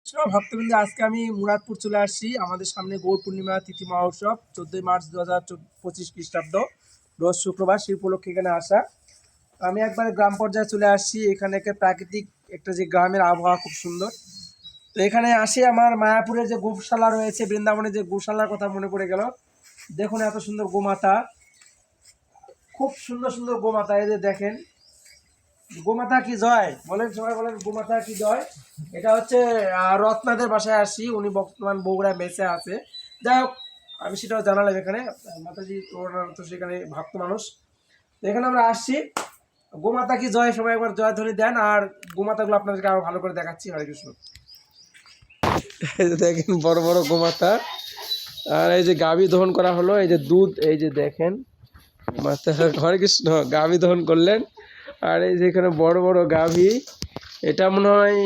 ভক্তবৃন্দ, আজকে আমি মুরাদপুর চলে আসছি। আমাদের সামনে গৌর পূর্ণিমা তিথি মহোৎসব 14 মার্চ 2025 খ্রিস্টাব্দ, রোজ শুক্রবার। সেই উপলক্ষে এখানে আসা। আমি একবার গ্রাম পর্যায়ে চলে আসছি। এখানে একটা প্রাকৃতিক একটা যে গ্রামের আবহাওয়া খুব সুন্দর। তো এখানে আসি, আমার মায়াপুরের যে গোশালা রয়েছে, বৃন্দাবনের যে গোশালার কথা মনে পড়ে গেল। দেখুন এত সুন্দর গোমাতা, খুব সুন্দর সুন্দর গোমাতা। এই যে দেখেন, গোমাতা কি জয় বলেন, সবাই বলেন গোমাতা কি জয়। এটা হচ্ছে রত্নাদের বাসায় আসি, উনি বর্তমান বগুড়ায় বেঁচে আছে। যাই হোক, আমি সেটাও জানালাম এখানে। মাতাজি ওনার তো সেখানে ভক্ত মানুষ। তো এখানে আমরা আসছি। গোমাতা কি জয়, সবাই একবার জয় ধ্বনি দেন। আর গোমাতাগুলো আপনাদেরকে আরো ভালো করে দেখাচ্ছি। হরে কৃষ্ণ। এই যে দেখেন বড় বড় গোমাতা। আর এই যে গাভী দহন করা হলো, এই যে দুধ, এই যে দেখেন মাতা। হরে কৃষ্ণ। গাভী দহন করলেন। আর এই যে এখানে বড় বড় গাভী, এটা মনে হয়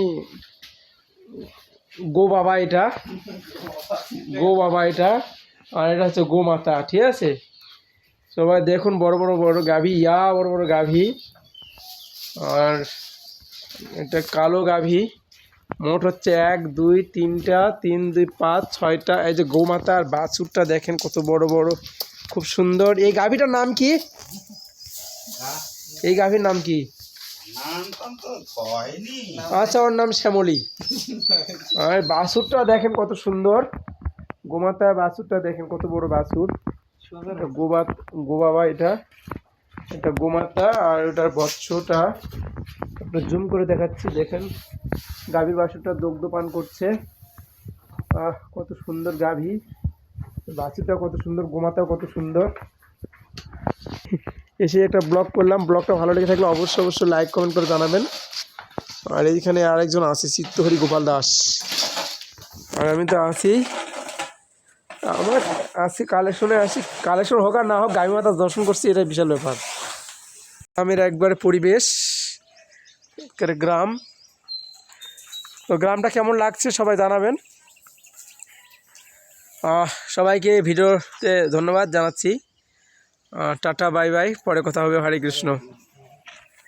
গো বাবা, এটা গো বাবা এটা। আর এটা হচ্ছে গোমাতা, ঠিক আছে। সবাই দেখুন বড় বড় বড় গাভী, বড় বড় গাভী। আর এটা কালো গাভী। মোট হচ্ছে 1 2 3টা, 3 2 5 6টা। এই যে গোমাতা আর বাছুরটা দেখেন কত বড় বড়, খুব সুন্দর। এই গাভীটার নাম কি? এই গাভীর নাম কি? আচ্ছা, ওর নাম শ্যামলী। আর বাছুরটা দেখেন কত সুন্দর। গোমাতা বাছুরটা দেখেন কত বড় বাছুর। গো বাবা এটা, এটা গোমাতা। আর ওটার বৎসটা আপনার জুম করে দেখাচ্ছি, দেখেন গাভীর বাছুরটা দুগ্ধ পান করছে। কত সুন্দর গাভী, বাছুরটা কত সুন্দর, গোমাতাও কত সুন্দর। এসে একটা ব্লগ করলাম। ব্লগটা ভালো লেগে থাকলে অবশ্যই লাইক কমেন্ট করে জানাবেন। আর এইখানে আরেকজন আছে, চিত্তহরি গোপাল দাস। আর আমি তো আছি, আমার আসি কালেকশনে আসি। কালেকশন হোক আর না হোক, গাভী মাতা দর্শন করছি, এটাই বিশাল ব্যাপার। গ্রামের একবারে পরিবেশ, গ্রাম। তো গ্রামটা কেমন লাগছে সবাই জানাবেন। সবাইকে ভিডিওতে ধন্যবাদ জানাচ্ছি। টাটা, বাই বাই, পরে কথা হবে। হরে কৃষ্ণ।